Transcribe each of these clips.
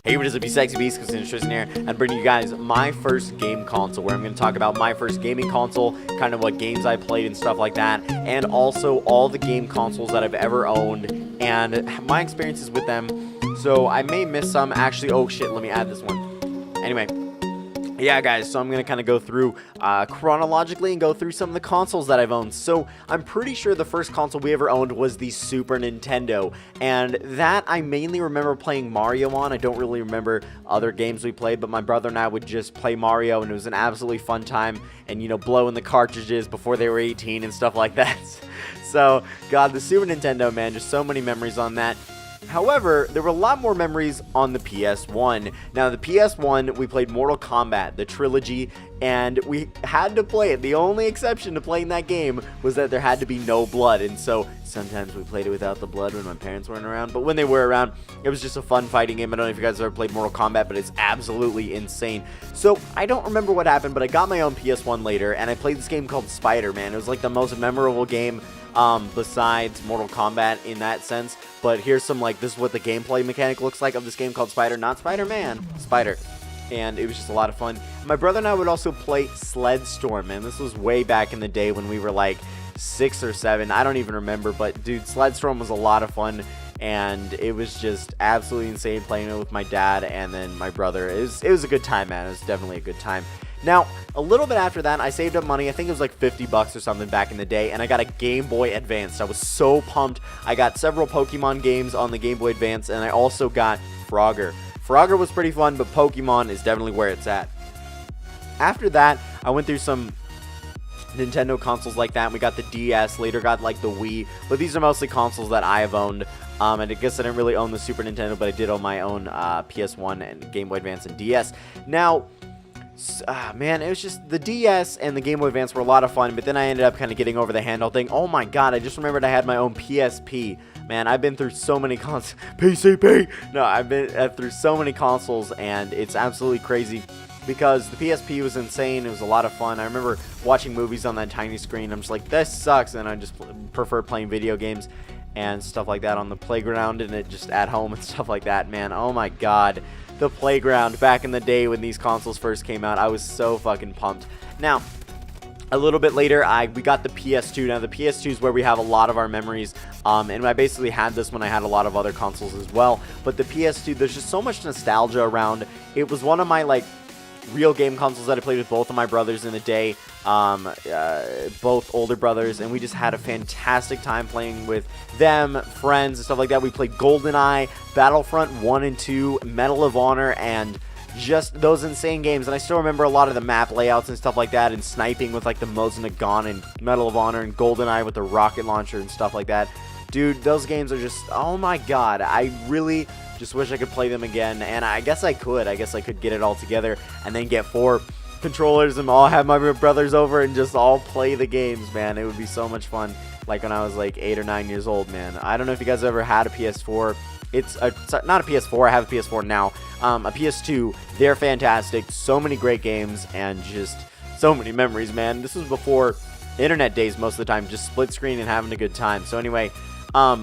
Hey, what is up, you sexy beasts? Tristan here, and bringing you guys my first game console, where I'm going to talk about my first gaming console, kind of what games I played and stuff like that, and also all the game consoles that I've ever owned, and my experiences with them. So I may miss some, actually. Oh shit, let me add this one. Anyway, yeah guys, so I'm going to kind of go through chronologically and go through some of the consoles that I've owned. So I'm pretty sure the first console we ever owned was the Super Nintendo, and that I mainly remember playing Mario on. I don't really remember other games we played, but my brother and I would just play Mario, and it was an absolutely fun time, and you know, blowing the cartridges before they were 18 and stuff like that. So god, the Super Nintendo, man, just so many memories on that. However, there were a lot more memories on the PS1. Now, the PS1, we played Mortal Kombat, the trilogy, and we had to play it. The only exception to playing that game was that there had to be no blood, and so sometimes we played it without the blood when my parents weren't around, but when they were around, it was just a fun fighting game. I don't know if you guys ever played Mortal Kombat, but it's absolutely insane. So, I don't remember what happened, but I got my own PS1 later, and I played this game called Spider-Man. It was like the most memorable game besides Mortal Kombat in that sense. But here's some, like, this is what the gameplay mechanic looks like of this game called Spider, not Spider-Man, Spider. And it was just a lot of fun. My brother and I would also play Sled Storm, man. This was way back in the day when we were like 6 or 7. I don't even remember, but dude, Sled Storm was a lot of fun. And it was just absolutely insane playing it with my dad and then my brother. It was a good time, man. It was definitely a good time. Now, a little bit after that, I saved up money. I think it was like 50 bucks or something back in the day, and I got a Game Boy Advance. I was so pumped. I got several Pokemon games on the Game Boy Advance, and I also got Frogger. Frogger was pretty fun, but Pokemon is definitely where it's at. After that, I went through some Nintendo consoles like that, and we got the DS, later got like the Wii, but these are mostly consoles that I have owned. And I guess I didn't really own the Super Nintendo, but I did own my own PS1 and Game Boy Advance and DS. Now, man, it was just the DS and the Game Boy Advance were a lot of fun, but then I ended up kind of getting over the handheld thing. Oh my god, I just remembered I had my own PSP. Man, I've been through so many consoles. PCP! No, I've been through so many consoles, and it's absolutely crazy because the PSP was insane. It was a lot of fun. I remember watching movies on that tiny screen. I'm just like, this sucks, and I just prefer playing video games and stuff like that on the playground, and it just at home and stuff like that, man. Oh my god. The playground back in the day when these consoles first came out, I was so fucking pumped. Now, a little bit later, we got the PS2. Now, the PS2 is where we have a lot of our memories, and I basically had this when I had a lot of other consoles as well. But the PS2, there's just so much nostalgia around. It was one of my, like, real game consoles that I played with both of my brothers in the day, both older brothers, and we just had a fantastic time playing with them, friends, and stuff like that. We played GoldenEye, Battlefront 1 and 2, Medal of Honor, and just those insane games. And I still remember a lot of the map layouts and stuff like that, and sniping with like the Mosin Nagant and Medal of Honor, and GoldenEye with the rocket launcher and stuff like that. Dude, those games are just, oh my god, I really just wish I could play them again, and I guess I could. I guess I could get it all together and then get 4 controllers and all have my brothers over and just all play the games, man. It would be so much fun, like when I was like 8 or 9 years old, man. I don't know if you guys ever had a PS4. It's not a PS4. I have a PS4 now. A PS2. They're fantastic. So many great games and just so many memories, man. This was before internet days most of the time, just split screen and having a good time. So anyway,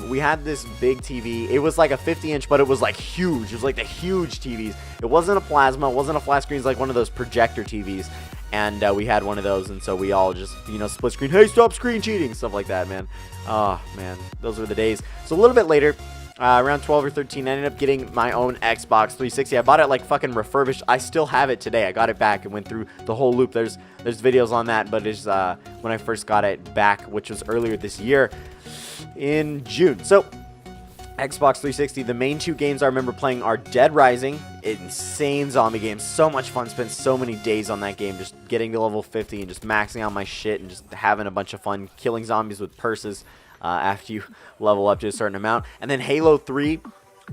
we had this big TV. It was like a 50-inch, but it was like huge. It was like the huge TVs. It wasn't a plasma. It wasn't a flat screen. It was like one of those projector TVs. And we had one of those, and so we all just, you know, split screen. Hey, stop screen cheating. Stuff like that, man. Oh, man. Those were the days. So a little bit later, around 12 or 13, I ended up getting my own Xbox 360. I bought it like fucking refurbished. I still have it today. I got it back and went through the whole loop. There's videos on that, but it's when I first got it back, which was earlier this year in June. So Xbox 360, the main 2 games I remember playing are Dead Rising, insane zombie game, so much fun, spent so many days on that game, just getting to level 50 and just maxing out my shit and just having a bunch of fun, killing zombies with purses after you level up to a certain amount. And then Halo 3,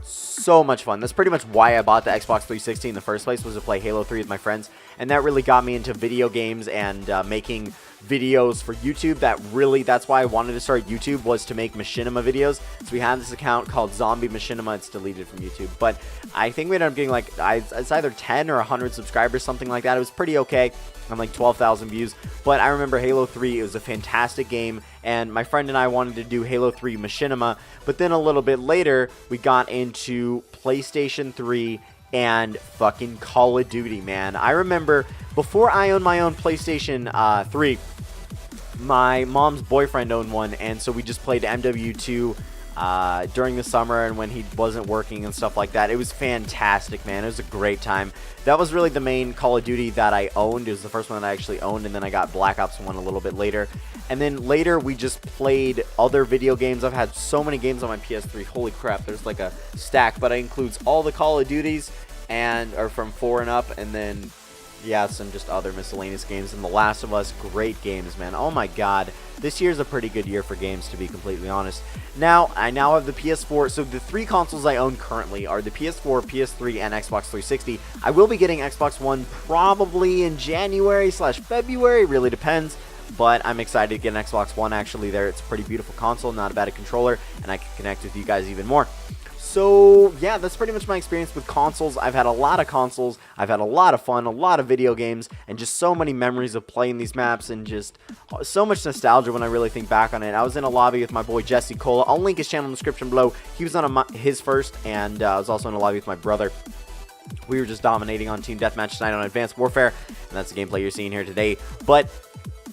so much fun. That's pretty much why I bought the Xbox 360 in the first place, was to play Halo 3 with my friends, and that really got me into video games and making videos for YouTube. That's why I wanted to start YouTube, was to make machinima videos. So we have this account called Zombie Machinima. It's deleted from YouTube, but I think we ended up getting like it's either 10 or 100 subscribers, something like that. It was pretty okay. I'm like 12,000 views, but I remember Halo 3, it was a fantastic game, and my friend and I wanted to do Halo 3 Machinima, but then a little bit later, we got into PlayStation 3 and fucking Call of Duty, man. I remember before I owned my own PlayStation 3, my mom's boyfriend owned one, and so we just played MW2 during the summer and when he wasn't working and stuff like that. It was fantastic, man. It was a great time. That was really the main Call of Duty that I owned. It was the first one that I actually owned, and then I got Black Ops 1 a little bit later. And then later we just played other video games. I've had so many games on my PS3. Holy crap, there's like a stack, but it includes all the Call of Duties and are from 4 and up, and then yeah, some just other miscellaneous games. And The Last of Us, great games, man. Oh my god, this year's a pretty good year for games, to be completely honest. Now, I now have the PS4, so the 3 consoles I own currently are the PS4, PS3, and Xbox 360. I will be getting Xbox One probably in January/February, really depends. But I'm excited to get an Xbox One actually there. It's a pretty beautiful console, not a bad controller, and I can connect with you guys even more. So, yeah, that's pretty much my experience with consoles. I've had a lot of consoles. I've had a lot of fun, a lot of video games, and just so many memories of playing these maps, and just so much nostalgia when I really think back on it. I was in a lobby with my boy Jesse Cola. I'll link his channel in the description below. He was on his first, and I was also in a lobby with my brother. We were just dominating on Team Deathmatch tonight on Advanced Warfare, and that's the gameplay you're seeing here today. But,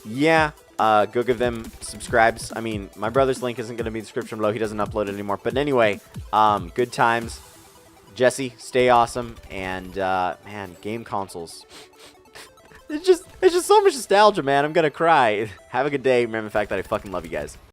yeah, go give them subscribes. I mean, my brother's link isn't going to be in the description below. He doesn't upload it anymore. But anyway, good times. Jesse, stay awesome. And, man, game consoles. It's just so much nostalgia, man. I'm going to cry. Have a good day. Remember the fact that I fucking love you guys.